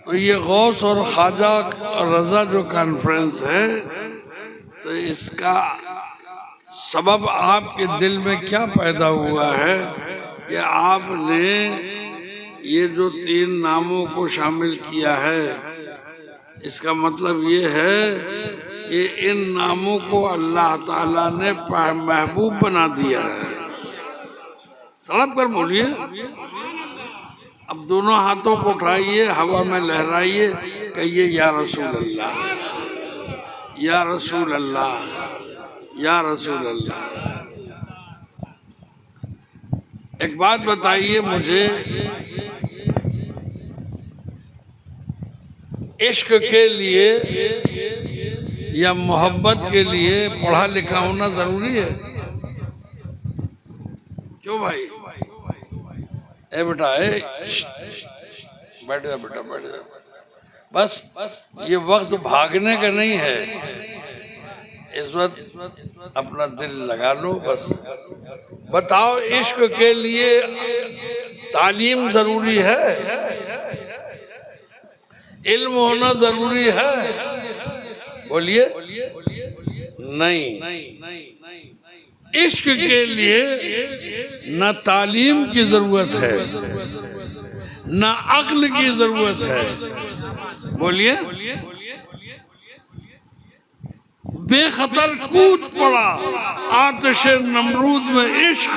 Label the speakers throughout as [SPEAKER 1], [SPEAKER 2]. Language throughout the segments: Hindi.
[SPEAKER 1] तो ये गौस और ख्वाजा रजा जो कॉन्फ्रेंस है, तो इसका सबब आपके दिल में क्या पैदा हुआ है कि आपने ये जो 3 नामों को शामिल किया है? इसका मतलब ये है कि इन नामों को अल्लाह ताला ने महबूब बना दिया है। तड़प कर बोलिए। अब दोनों हाथों को उठाइए, हवा में लहराइए, कहिए या रसूल अल्लाह, या रसूल अल्लाह, या रसूल अल्लाह। एक बात बताइए मुझे, इश्क के लिए या मोहब्बत के लिए पढ़ा लिखा होना जरूरी है? क्यों भाई? ए बेटा, बैठ जा बेटा, बैठ जा। बस ये वक्त भागने का नहीं है, इस वक्त अपना दिल लगा लो। बस बताओ, इश्क के लिए तालीम जरूरी है? इल्म होना जरूरी है? बोलिए। नहीं, इश्क के लिए न तालीम की जरूरत है, न अक्ल की जरूरत है। बोलिए। बेखतर कूद पड़ा आतिशे नमरूद में इश्क।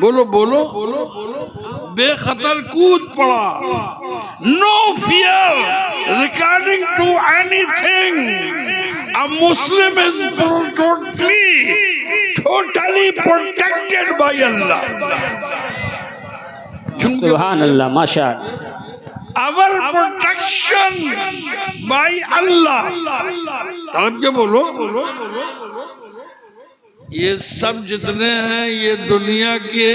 [SPEAKER 1] बोलो बोलो, बेखतर कूद पड़ा। No fear regarding to anything. A Muslim is totally protected by Allah.
[SPEAKER 2] Subhanallah, mashallah.
[SPEAKER 1] Our protection by Allah. तब क्या बोलो? ये सब जितने हैं, ये दुनिया के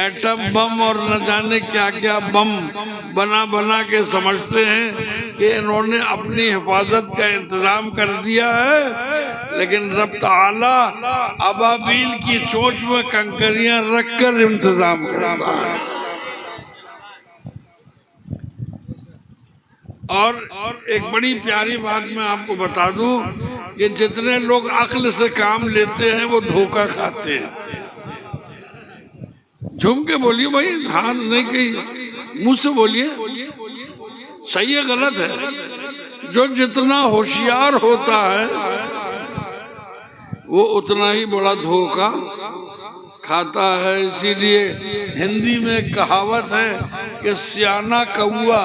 [SPEAKER 1] एटम बम और न जाने क्या क्या बम बना बना के समझते हैं कि इन्होंने अपनी हिफाजत का इंतजाम कर दिया है, लेकिन रब ताला अबाबील की चोंच में कंकरियां रखकर इंतजाम करता है। और एक बड़ी प्यारी बात मैं आपको बता दूं कि जितने लोग अक्ल से काम लेते हैं वो धोखा खाते हैं। झूम के बोलिए भाई, हाँ नहीं कही, मुंह से बोलिए। सही है गलत है? जो जितना होशियार होता है वो उतना ही बड़ा धोखा खाता है। इसीलिए हिंदी में एक कहावत है कि सियाना कौआ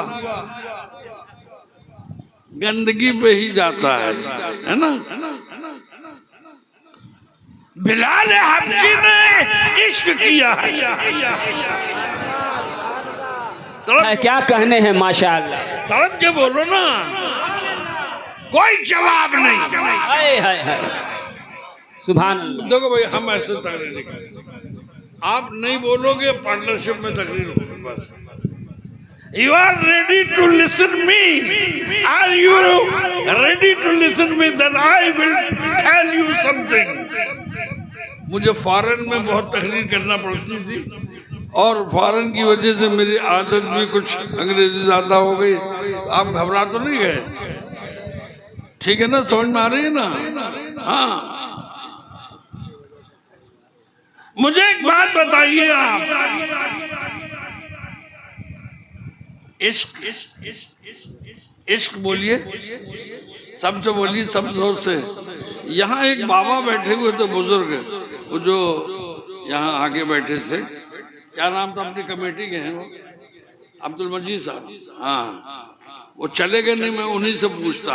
[SPEAKER 1] गंदगी पे ही जाता है ना? बिलाल हबशी ने इश्क किया है।
[SPEAKER 2] क्या कहने हैं माशाअल्लाह।
[SPEAKER 1] तड़प के बोलो ना, कोई जवाब नहीं।
[SPEAKER 2] हाय हाय हाय, सुभान अल्लाह।
[SPEAKER 1] देखो भाई, हम ऐसे तकरीर नहीं करेंगे, आप नहीं बोलोगे, पार्टनरशिप में तकरीर होगी। बस you are ready to listen me? Are you ready to listen me? Then I will tell you something. मुझे फॉरेन में बहुत तकरीर करना पड़ती थी और फॉरेन की वजह से मेरी आदत भी कुछ अंग्रेजी ज्यादा हो गई। आप घबरा तो नहीं गए? ठीक है ना? समझ में आ रही है ना? हाँ, मुझे एक बात बताइए आप, इश्क बोलिए, सबसे बोलिए, सब जोर से। यहाँ एक बाबा बैठे हुए थे, बुजुर्ग, वो जो यहाँ आगे बैठे थे, क्या नाम था अपनी कमेटी के हैं वो? अब्दुल मजीद साहब। हाँ, वो चले गए नहीं, मैं उन्हीं से पूछता।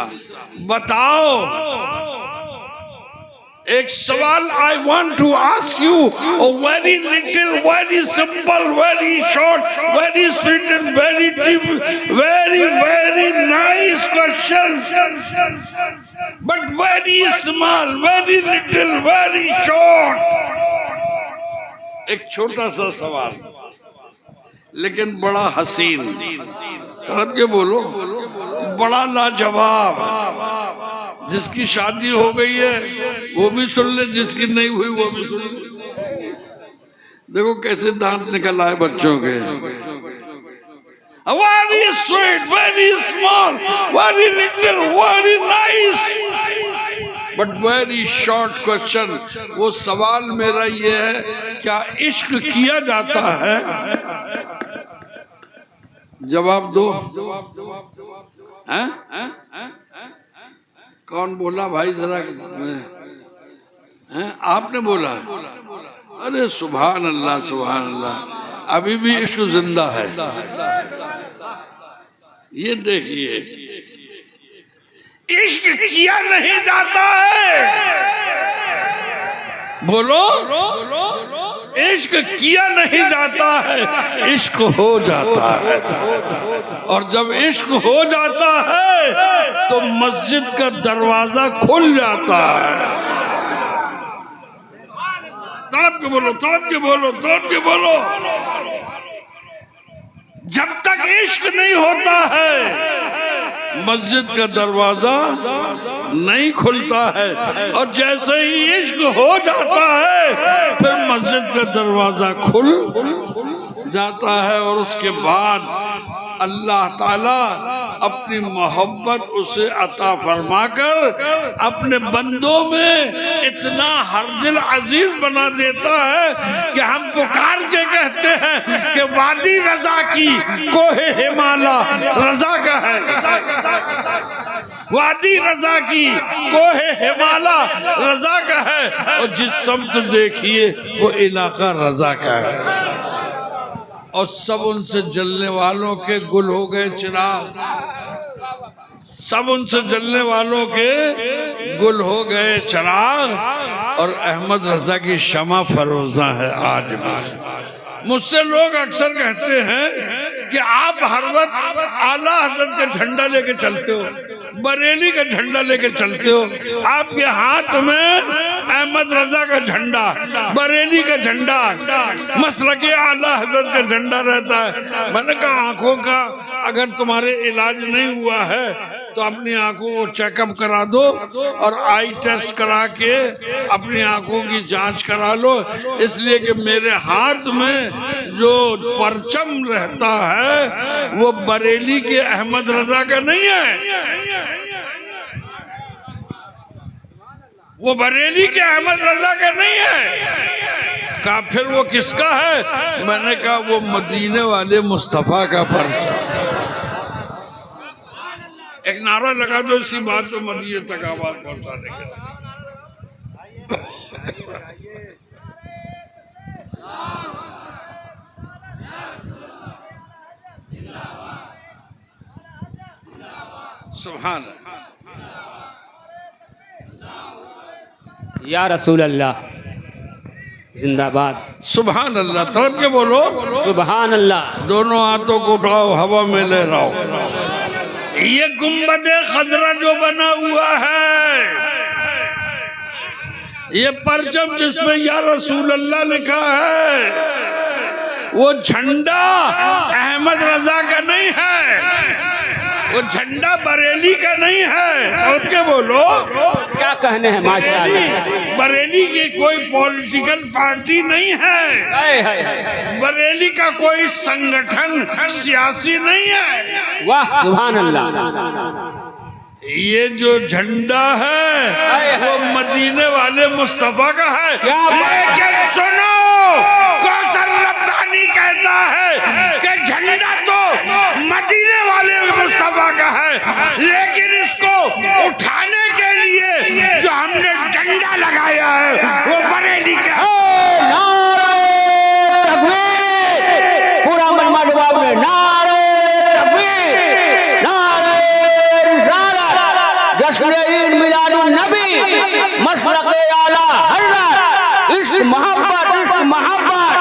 [SPEAKER 1] बताओ, एक सवाल I want to ask you, very little, very simple, very short, very sweet and very deep, very very nice question, but very small, very little, very short. एक छोटा सा सवाल लेकिन बड़ा हसीन। तड़प के बोलो, बड़ा लाजवाब। जिसकी शादी हो गई है वो भी सुन ले, जिसकी नहीं हुई वो भी सुन ले। देखो कैसे दांत निकल आए बच्चों के। very sweet, very small, very little, very nice. But very short question. वो सवाल मेरा ये है, क्या इश्क किया जाता है? जवाब दो। हैं? कौन बोला भाई जरा? हैं? आपने बोला? अरे सुभान अल्लाह, सुभान अल्लाह। अभी भी इश्क जिंदा है। ये देखिए, इश्क किया नहीं जाता है। बोलो, इश्क किया नहीं जाता है, इश्क हो जाता है। और जब इश्क हो जाता है तो मस्जिद का दरवाजा खुल जाता है। तड़प के बोलो, तड़प के बोलो, तड़प के बोलो। जब तक इश्क नहीं होता है मस्जिद का दरवाजा नहीं खुलता है, और जैसे ही इश्क हो जाता है फिर मस्जिद का दरवाजा खुल जाता है। और उसके बाद अल्लाह ताला अपनी मोहब्बत उसे अता फरमाकर अपने बंदों में इतना हर दिल अजीज बना देता है कि हम पुकार के कहते हैं कि वादी रजा की कोहे हिमाला रजा का है, वादी रजा की कोहे हिमाला रजा का है, और जिस समत देखिए वो इलाका रजा का है। और सब उनसे जलने वालों के गुल हो गए चिराग, सब उनसे जलने वालों के गुल हो गए चिराग, और अहमद रजा की शमा फरोजा है आज भी। मुझसे लोग अक्सर कहते हैं कि आप हर वक्त आला हजरत का झंडा लेके चलते हो, बरेली का झंडा लेके चलते हो, आपके हाथ में अहमद रजा का झंडा, बरेली का झंडा, मसलके आला हजरत का झंडा रहता है। मैंने कहा आंखों का अगर तुम्हारे इलाज नहीं हुआ है तो अपनी आंखों को चेकअप करा दो और आई टेस्ट करा के अपनी आंखों की जांच करा लो, इसलिए कि मेरे हाथ में जो परचम रहता है वो बरेली के अहमद रजा का नहीं है, वो बरेली के अहमद रजा का नहीं है। कहा फिर वो किसका है? मैंने कहा वो मदीने वाले मुस्तफा का परचम। एक नारा लगा दो इसी बात पे मदीने तक आवाज पहुंचाने के लिए। सुभान
[SPEAKER 2] या रसूल अल्लाह जिंदाबाद।
[SPEAKER 1] सुभान अल्लाह। तड़प के बोलो
[SPEAKER 2] सुभान अल्लाह।
[SPEAKER 1] दोनों हाथों को उठाओ, हवा में ले रहो। ये गुम्बदे खजरा जो बना हुआ है, ये परचम जिसमें या रसूल अल्लाह लिखा है, वो झंडा अहमद रजा का नहीं है, वो झंडा बरेली का नहीं है। और क्या बोलो,
[SPEAKER 2] क्या कहने हैं माशाअल्लाह।
[SPEAKER 1] बरेली की कोई पॉलिटिकल पार्टी नहीं है, बरेली का कोई संगठन सियासी नहीं है।
[SPEAKER 2] वाह सुभान अल्लाह।
[SPEAKER 1] ये जो झंडा है वो मदीने वाले मुस्तफा का है। लेकिन सुनो, कौसर रब्बानी कहता है कि झंडा तो मदीने वाले मुस्तफा का है, लेकिन इसको उठाने के लिए जो हमने डंडा लगाया है वो बरेली का है।
[SPEAKER 2] पूरा मजमा जवाब में नारे तकबीर, नारे रिसालत, जश्न ईद मिलादुन नबी, मशरक़े आला हज़रत, इश्क मोहब्बत, इश्क मोहब्बत,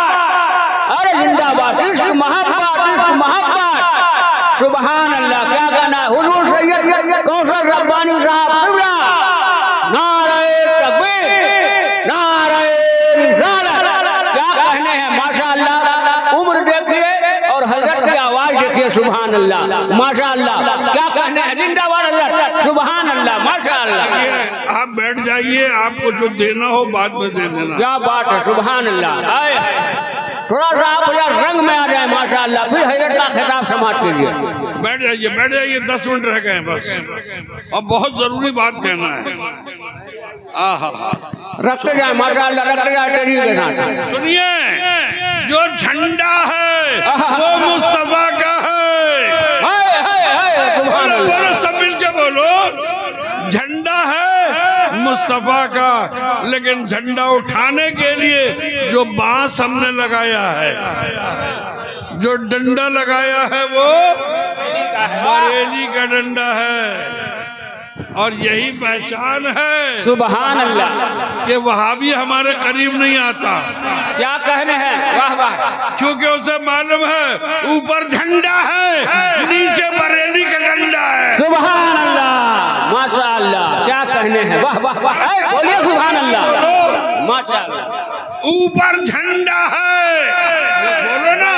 [SPEAKER 2] अरे जिंदाबाद, इश्क मोहब्बत, इश्क मोहब्बत। सुभान अल्लाह। क्या कहना है हुजूर सैयद कौसर रब्बानी साहब किबला, नारे तकबीर, नारे रिसालत। क्या कहने हैं माशाअल्लाह। उम्र देखिए और हजरत की आवाज देखिए, सुभान अल्लाह माशाअल्लाह। क्या कहने हैं, जिंदाबाद हजरत, सुभान अल्लाह माशाअल्लाह।
[SPEAKER 1] आप बैठ जाइए, आपको जो देना हो बाद में दे देना।
[SPEAKER 2] क्या बात है, सुभान अल्लाह। थोड़ा सा आप यार रंग में आ जाए माशाअल्लाह, फिर हैरत का खिताब समाज के लिए।
[SPEAKER 1] बैठ जाइए 10 मिनट रह गए हैं बस, और बहुत जरूरी बात कहना है। आहा,
[SPEAKER 2] रखते जाए माशाअल्लाह, रखते जाए तेरी के साथ।
[SPEAKER 1] सुनिए, जो झंडा है वो मुस्तफा का है। बोलो बोलो, सब मिलके बोलो, झंडा है मुस्तफा का, लेकिन झंडा उठाने के लिए जो बांस हमने लगाया है, जो डंडा लगाया है वो बरेली का डंडा है। और यही पहचान है
[SPEAKER 2] सुभान अल्लाह
[SPEAKER 1] कि वहाबी हमारे करीब नहीं आता।
[SPEAKER 2] क्या कहने हैं, वाह वाह,
[SPEAKER 1] क्योंकि उसे मालूम है ऊपर झंडा है, नीचे बरेली का डंडा है।
[SPEAKER 2] सुभान अल्लाह, माशाअल्लाह, क्या कहने हैं, वाह वाह वाह, बोलिए सुभान अल्लाह, माशाअल्लाह।
[SPEAKER 1] ऊपर झंडा है, बोलो ना,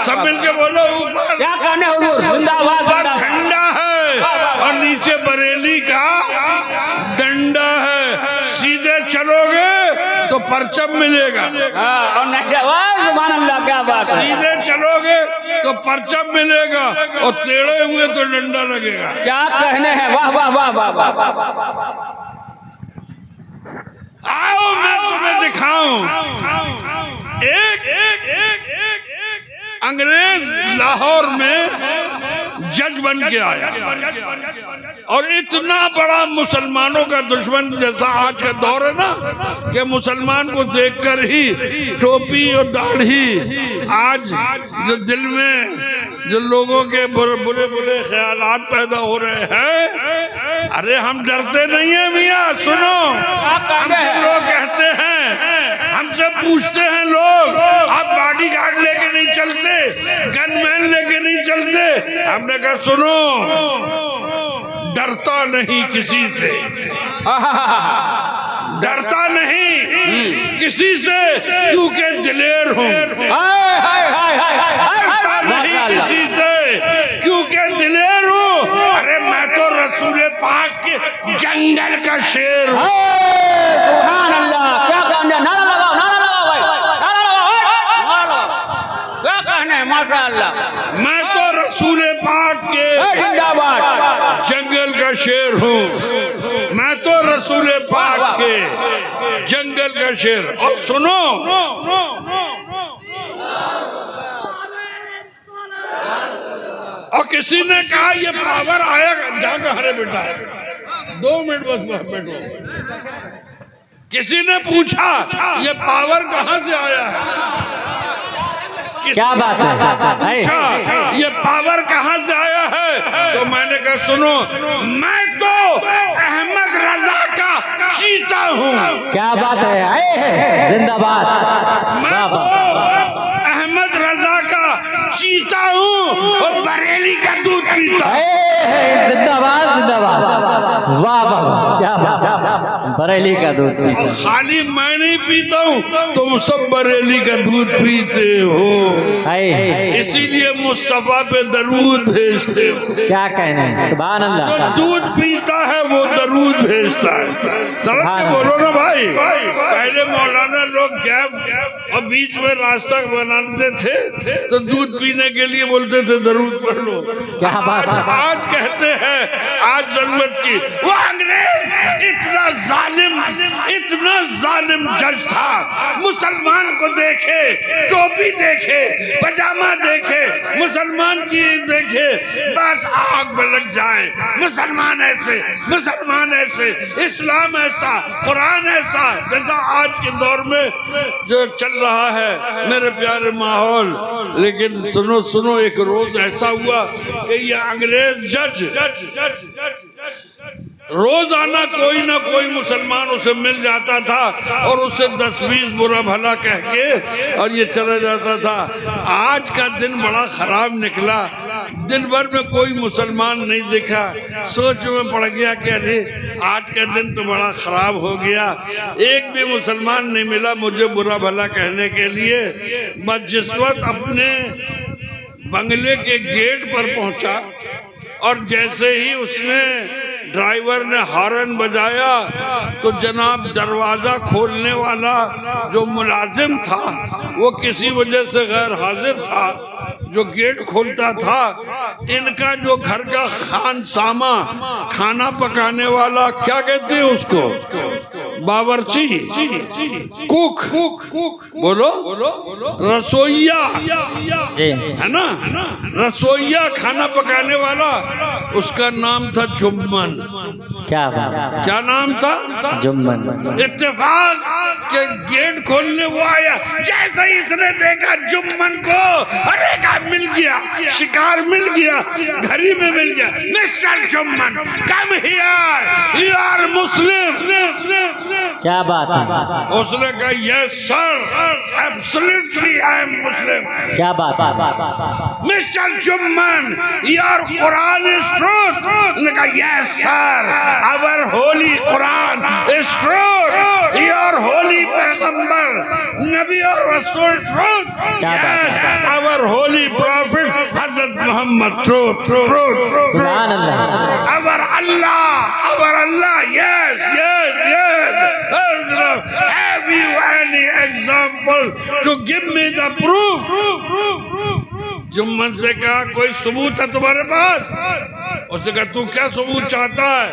[SPEAKER 1] सब मिलके बोलो, ऊपर
[SPEAKER 2] क्या कहने हुजूर, जिंदाबाद,
[SPEAKER 1] ऊपर झंडा है और नीचे बरेली का डंडा है। सीधे चलोगे तो परचम मिलेगा,
[SPEAKER 2] और नहीं, वाह सुभान अल्लाह, क्या बात है।
[SPEAKER 1] सीधे चलोगे तो परचम मिलेगा और टेढ़े हुए तो डंडा लगेगा।
[SPEAKER 2] क्या कहने हैं, वाह वाह वाह वाह वाह।
[SPEAKER 1] आओ मैं तुम्हें दिखाऊं, एक अंग्रेज लाहौर में जज बन के आया और इतना बड़ा मुसलमानों का दुश्मन, जैसा आज का दौर है ना कि मुसलमान को देखकर ही टोपी और दाढ़ी, आज जो दिल में जो लोगों के बुरे बुरे ख्यालात पैदा हो रहे हैं, अरे हम डरते नहीं है मियाँ, सुनो, हमसे लोग कहते हैं, हमसे पूछते हैं लोग, आप बॉडी गार्ड लेके नहीं चलते, गनमैन लेके नहीं चलते। हमने कहा सुनो, डरता नहीं किसी से, डरता नहीं किसी से, क्योंकि दिलेर हूँ। डरता नहीं किसी से, क्योंकि दिलेर हूँ। अरे मैं तो रसूल पाक के जंगल का शेर हूँ।
[SPEAKER 2] सुभान अल्लाह, क्या कहने, नारा लगाओ, नारा लगाओ भाई, नारा लगाओ, नारा लगाओ, क्या कहने, माशाअल्लाह।
[SPEAKER 1] मैं तो रसूल पाक के
[SPEAKER 2] जिंदाबाद,
[SPEAKER 1] जंगल का शेर हूँ, मैं तो रसूल पाक के जंगल का शेर। और सुनो, और किसी ने कहा ये पावर आएगा, जाकर हरे बेटा 2 मिनट बस बैठो। किसी ने पूछा ये पावर कहाँ से आया है,
[SPEAKER 2] क्या बात है,
[SPEAKER 1] अच्छा ये पावर कहाँ से आया है, तो मैंने कहा सुनो, मैं तो अहमद रजा का चीता हूँ।
[SPEAKER 2] क्या बात है, जिंदाबाद,
[SPEAKER 1] मैं तो अहमद रजा का चीता हूँ और बरेली का दूध पीता हूँ।
[SPEAKER 2] जिंदाबाद जिंदाबाद, वाह वाह, क्या बात, बरेली का दूध पीता।
[SPEAKER 1] खाली मैं नहीं पीता हूँ, तुम सब बरेली का दूध पीते हो, इसीलिए मुस्तफा पे दरूद भेजते हो।
[SPEAKER 2] क्या कहने, सुभान अल्लाह।
[SPEAKER 1] जो दूध पीता है वो दरूद भेजता है, समझ के बोलो ना भाई। पहले मौलाना लोग गैप और बीच में रास्ता बनाते थे तो दूध पीने के लिए बोलते थे दरूद पढ़ लो।
[SPEAKER 2] क्या बात है,
[SPEAKER 1] आज कहते हैं आज जरूरत की। वो अंग्रेज इतना जालिम जज था, मुसलमान को देखे, टोपी देखे, पजामा देखे, मुसलमान की देखे, बस आग में लग जाए। मुसलमान ऐसे, इस्लाम ऐसा, कुरान ऐसा, जैसा आज के दौर में जो चल रहा है मेरे प्यारे माहौल। लेकिन सुनो, एक रोज ऐसा हुआ कि ये अंग्रेज जज रोजाना कोई ना कोई मुसलमान उसे मिल जाता था और उसे 10-20 बुरा भला कह के और ये चला जाता था। आज का दिन बड़ा खराब निकला, दिन भर में कोई मुसलमान नहीं दिखा। सोच में पड़ गया कि अरे आज का दिन तो बड़ा खराब हो गया, एक भी मुसलमान नहीं मिला मुझे बुरा भला कहने के लिए। बस जिस वक्त अपने बंगले के गेट पर पहुंचा और जैसे ही उसने ड्राइवर ने हॉर्न बजाया तो जनाब दरवाजा खोलने वाला जो मुलाजिम था वो किसी वजह से गैर हाजिर था, जो गेट खोलता था। इनका जो घर का खानसामा, खाना पकाने वाला, क्या कहते हैं उसको, बावर्ची, कुक, बोलो रसोइया, है ना, रसोइया, खाना पकाने वाला, उसका नाम था जुम्मन। क्या नाम था? जुम्मन। इत्तेफाक के गेट खोलने वो आया, जैसे ही इसने देखा जुम्मन को, अरे का मिल गया, शिकार मिल गया, घड़ी में मिल गया। Mister Jumman, come here, you are Muslim.
[SPEAKER 2] क्या बात है?
[SPEAKER 1] उसने कहा yes sir, absolutely I am Muslim.
[SPEAKER 2] क्या बात है?
[SPEAKER 1] Mister Jumman, your Quran is truth. उसने कहा yes sir, our holy Quran is truth, your holy पैगंबर, नबी और रसूल truth, yes our holy prophet हजरत मोहम्मद ट्रूथ,
[SPEAKER 2] सुभान अल्लाह।
[SPEAKER 1] Our Allah, yes yes yes. Have you any example to give me the proof? Jumman से कहा कोई सबूत है तुम्हारे पास? उसने कहा तू क्या सबूत चाहता है?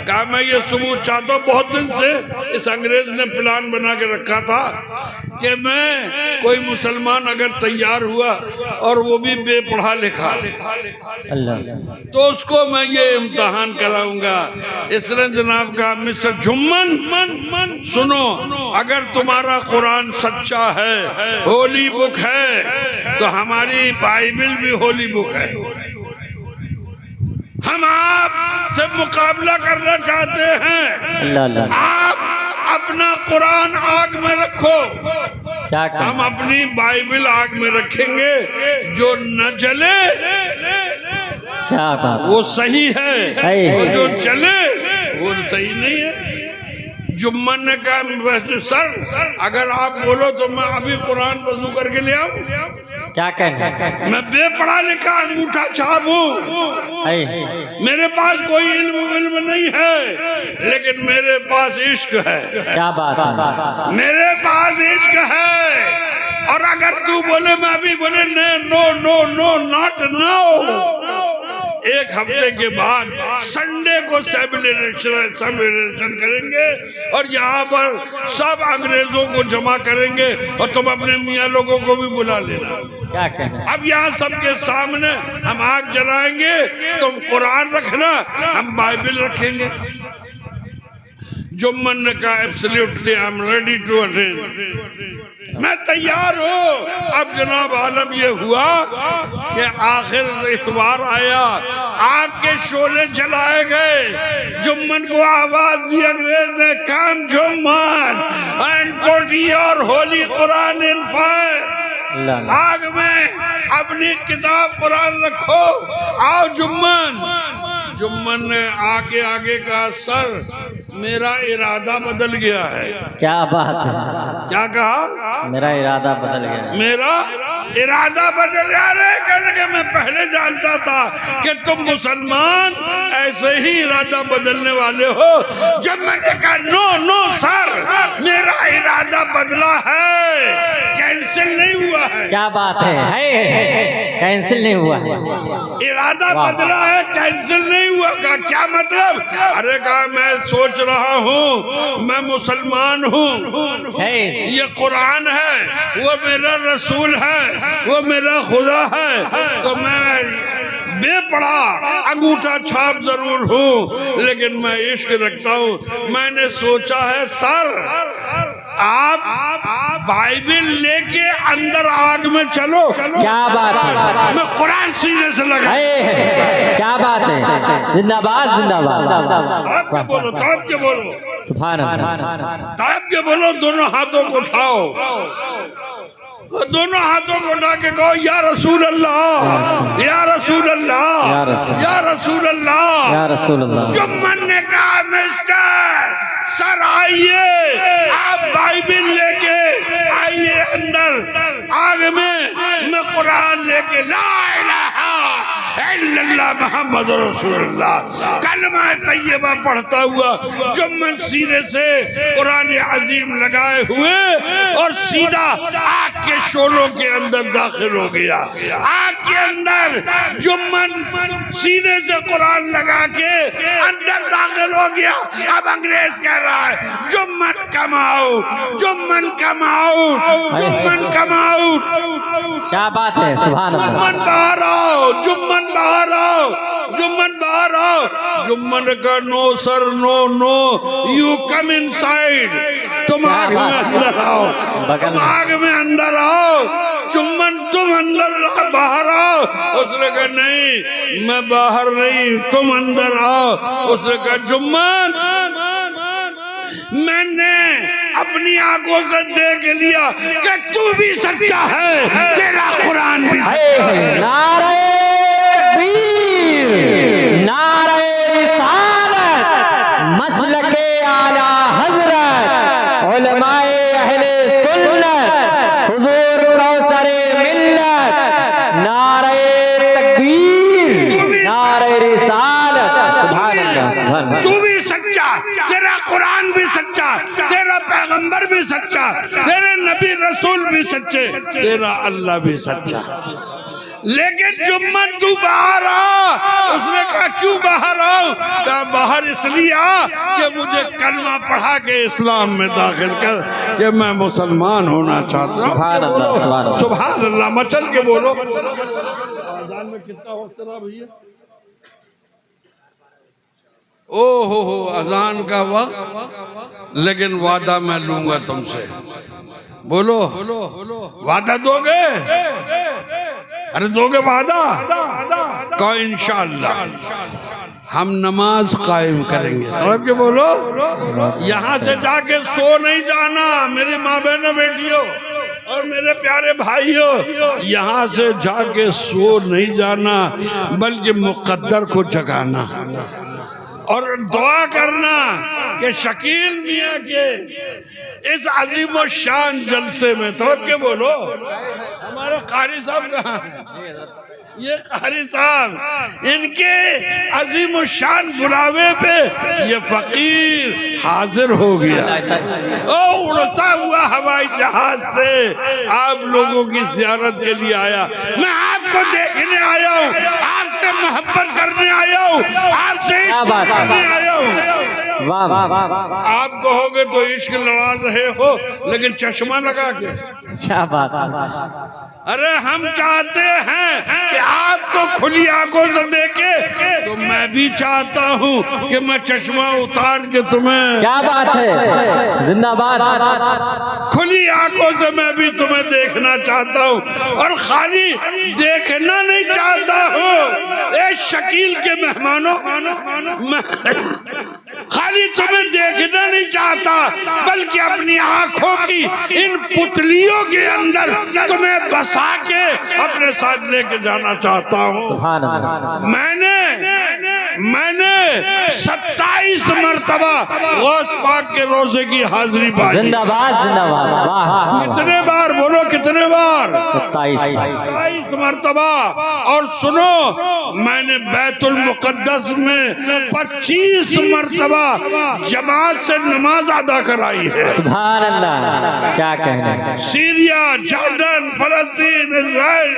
[SPEAKER 1] कहा मैं ये सबूत चाहता हूँ, बहुत दिन से इस अंग्रेज ने प्लान बना के रखा था कि मैं कोई मुसलमान अगर तैयार हुआ और वो भी बेपढ़ा लिखा तो उसको मैं ये इम्तिहान कराऊंगा। इसने जनाब कहा मिस्टर जुम्मन सुनो, अगर तुम्हारा कुरान सच्चा है, होली बुक है, तो हमारी बाइबल भी होली बुक है। हम आपसे मुकाबला करना चाहते हैं, आप अपना कुरान आग में रखो, हम अपनी बाइबल आग में रखेंगे, जो न जले
[SPEAKER 2] क्या बात,
[SPEAKER 1] वो सही है, और जो चले वो सही नहीं है। जुम्मन ने कहा वैसे सर अगर आप बोलो तो मैं अभी कुरान वजू करके ले आऊं।
[SPEAKER 2] क्या कहना?
[SPEAKER 1] मैं बेपढ़ा लिखा अंगूठा छाप हूँ, मेरे पास कोई इल्म नहीं है, लेकिन मेरे पास इश्क है।
[SPEAKER 2] क्या बात है?
[SPEAKER 1] मेरे पास इश्क है, और अगर तू बोले मैं अभी बोले no no no not now, एक हफ्ते के बाद संडे को सेलिब्रेशन करेंगे और यहाँ पर सब अंग्रेजों को जमा करेंगे और तुम अपने मियाँ लोगों को भी बुला लेना।
[SPEAKER 2] क्या कहना?
[SPEAKER 1] अब यहाँ सबके सामने हम आग जलाएंगे, तुम कुरान रखना, हम बाइबल रखेंगे। जुम्मन ने कहा absolutely I am ready to attend, मैं तैयार हूँ। अब जनाब आलम ये हुआ कि आखिर इतवार आया, आग के शोले जलाए गए। जुम्मन को आवाज दी अंग्रेज ने, come Jumman and put your holy Quran in fire, आग में अपनी किताब कुरान रखो, आओ जुम्मन। जुम्मन ने आगे आगे कहा सर मेरा इरादा बदल गया है।
[SPEAKER 2] क्या बात है?
[SPEAKER 1] क्या कहा?
[SPEAKER 2] मेरा इरादा बदल गया।
[SPEAKER 1] मेरा इरादा बदल गया रे, कहने के मैं पहले जानता था कि तुम मुसलमान ऐसे ही इरादा बदलने वाले हो। जब मैंने कहा नो नो सर मेरा इरादा बदला है, कैंसिल नहीं हुआ है।
[SPEAKER 2] क्या बात है? कैंसिल नहीं हुआ,
[SPEAKER 1] इरादा बदला है, कैंसिल नहीं हुआ। का क्या मतलब? अरे कहा मैं सोच रहा हूँ मैं मुसलमान हूँ, ये कुरान है, वो मेरा रसूल है, वो मेरा खुदा है, तो मैं बेपढ़ा अंगूठा छाप जरूर हूँ लेकिन मैं इश्क रखता हूँ। मैंने सोचा है सर आप बाइबल लेके अंदर आग में चलो।
[SPEAKER 2] क्या बात है?
[SPEAKER 1] मैं कुरान सीने से लगा।
[SPEAKER 2] क्या बात है? जिंदाबाद जिंदाबाद।
[SPEAKER 1] तड़प के बोलो, तड़प के बोलो,
[SPEAKER 2] सुभान अल्लाह,
[SPEAKER 1] तड़प के बोलो। दोनों हाथों को उठाओ, दोनों हाथों को उठा के कहो या रसूल अल्लाह, या रसूल अल्लाह, या रसूल अल्लाह,
[SPEAKER 2] या रसूल अल्लाह।
[SPEAKER 1] जुम्मन ने कहा मिस्टर सर आइए, आप बाइबल लेके आइए अंदर आग में, मैं कुरान लेके ला इलाहा इल्लल्लाह इल्ला मोहम्मद रसूलुल्लाह, कलमा तैयबा पढ़ता हुआ जुम्मन सीने से कुरान अजीम लगाए हुए और सीधा आग के शोलों के अंदर दाखिल हो गया। आग के अंदर जुम्मन सीने से कुरान लगा के अंदर दाखिल हो गया। अब अंग्रेज कह रहा है Jumman come out, Jumman come out, Jumman come out.
[SPEAKER 2] क्या बात है, सुभान अल्लाह।
[SPEAKER 1] जुम्मन बाहर आओ, जुम्मन बाहर आओ, जुम्मन बाहर आओ। जुम्मन का no sir, no no, you come inside. तुम आग में अंदर आओ, तुम आग में अंदर आओ। जुम्मन तुम अंदर बाहर आओ। उसने कहा नहीं, मैं बाहर नहीं, तुम अंदर आओ। उसने कहा जुम्मन मैंने अपनी आंखों से देख लिया कि तू भी सच्चा है, तेरा कुरान भी सच्चा है।
[SPEAKER 2] नारे तकबीर, नारे रिसालत, मसलके आला हजरत, उलमाए अहले सुन्नत, हुजूर कौसरे मिल्लत। नारे तकबीर, नारे रिसालत, सुभान अल्लाह।
[SPEAKER 1] तू भी सच्चा, तेरा कुरान भी सच्चा, तेरा पैगंबर भी सच्चा, तेरे नबी रसूल भी सच्चे, तेरा अल्लाह भी सच्चा। लेकिन जुम्मन तू बाहर आ। उसने कहा क्यों बाहर आओ? कहा बाहर इसलिए आ कि मुझे कलमा पढ़ा के इस्लाम में दाखिल कर कि मैं मुसलमान होना चाहता हूँ।
[SPEAKER 2] सुभान अल्लाह, सुभान अल्लाह।
[SPEAKER 1] सुभान अल्लाह, मचल के बोलो। अज़ान में कितना वक्त रहा भैया? ओ हो अजान का वक्त, लेकिन वादा मैं लूंगा तुमसे। बोलो वादा दोगे? अरे दोगे वादा? कहो इंशाअल्लाह हम नमाज कायम करेंगे। तलब के बोलो, यहाँ से जाके सो नहीं जाना मेरी माँ बहनों बेटियों और मेरे प्यारे भाइयों। यहाँ से जाके सो नहीं जाना, बल्कि मुकद्दर को जगाना और दुआ करना कि शकील मियाँ के इस अजीम और शान जलसे में। तो के बोलो हमारे कारी साहब कहाँ हैं? ये कारी साहब, इनके अजीम और शान बुलावे पे ये फकीर हाजिर हो गया। ओ उड़ता हुआ हवाई जहाज से आप लोगों की जियारत के लिए आया। मैं आपको देखने आया हूँ, आपसे मोहब्बत करने आया हूँ, आपसे इश्क करने आया हूँ। आप कहोगे तो इश्क नवाज रहे हो, लेकिन चश्मा लगा के।
[SPEAKER 2] क्या बात।
[SPEAKER 1] अरे हम चाहते हैं कि आपको खुली आंखों से देखे, तो मैं भी चाहता हूँ कि मैं चश्मा उतार के तुम्हें।
[SPEAKER 2] क्या बात है, जिंदाबाद।
[SPEAKER 1] खुली आंखों से मैं भी तुम्हें देखना चाहता हूँ, और खाली देखना नहीं चाहता हूँ ए शकील के मेहमानों, खाली तुम्हें देखना नहीं चाहता, बल्कि अपनी आंखों की इन पुतलियों के अंदर तुम्हें बसा के अपने साथ लेके जाना चाहता हूँ। मैंने 27 मरतबा गौस पाक के रोजे की हाजिरी पाई।
[SPEAKER 2] जिंदाबाद, जिंदाबाद।
[SPEAKER 1] कितने बार बोलो, कितने बार?
[SPEAKER 2] 27
[SPEAKER 1] मरतबा। और सुनो, मैंने बैतुल मुकद्दस में 25 मरतबा जमात से नमाज अदा कराई है।
[SPEAKER 2] सुभान अल्लाह, क्या कहना।
[SPEAKER 1] सीरिया, जॉर्डन, फलस्तीन, इजराइल,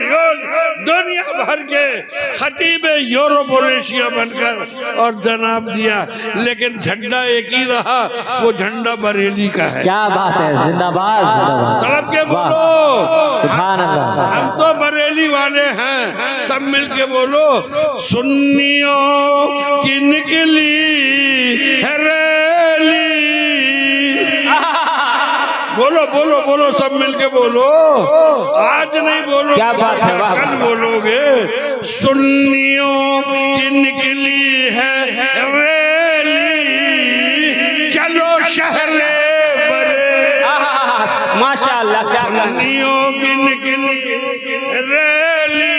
[SPEAKER 1] दुनिया भर के खतीब यूरोप और एशिया बनकर और जनाब दिया, लेकिन झंडा एक ही रहा, वो झंडा बरेली का है।
[SPEAKER 2] क्या बात है, जिंदाबाद, जिंदाबाद।
[SPEAKER 1] तड़प के बोलो
[SPEAKER 2] सुभान अल्लाह।
[SPEAKER 1] हम तो बरेली वाले हैं, सब मिल के बोलो। सुन्नियों की निकली है रैली। बोलो बोलो बोलो, सब मिलके बोलो। आज नहीं बोलो,
[SPEAKER 2] क्या बात है, वाह।
[SPEAKER 1] कल बोलोगे। सुन्नियों की निकली है रैली, चलो शहरे बरे।
[SPEAKER 2] माशाअल्लाह, क्या
[SPEAKER 1] सुन्नियों की निकली रैली,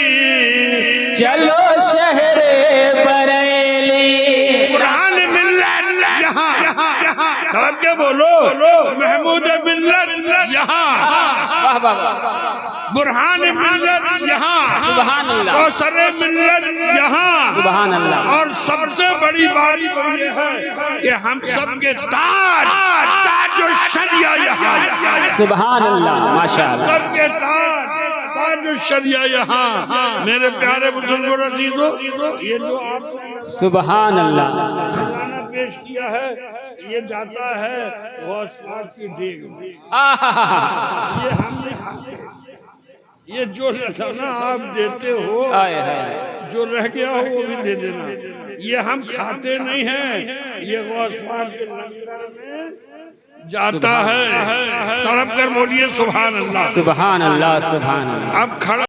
[SPEAKER 2] चलो शहरे बरेली।
[SPEAKER 1] कुरान मिल्लत यहाँ, तब के बोलो महमूद मिल्लत यहाँ।
[SPEAKER 2] वाह वाह वाह,
[SPEAKER 1] बुरहान मिल्लत यहाँ,
[SPEAKER 2] सुभान अल्लाह,
[SPEAKER 1] कौसर मिल्लत यहाँ,
[SPEAKER 2] सुभान अल्लाह,
[SPEAKER 1] और सबसे बड़ी बात ये है कि हम सबके ताज शरिया यहाँ,
[SPEAKER 2] सुभान अल्लाह, माशाअल्लाह,
[SPEAKER 1] सबके ताज शरिया यहाँ। मेरे प्यारे बुजुर्गों अजीजों, ये जो आपको
[SPEAKER 2] सुभान अल्लाह,
[SPEAKER 1] खाना पेश किया है, ये जाता है गौस पाक की देग में। ये हमने खाते, ये जो ना आप देते हो, जो रह गया हो वो भी दे देना। ये हम खाते नहीं हैं, ये गौस पाक के लंगर में जाता है। तड़प कर बोलिए सुभान अल्लाह,
[SPEAKER 2] सुभान अल्लाह, सुभान अल्लाह।
[SPEAKER 1] अब खड़ा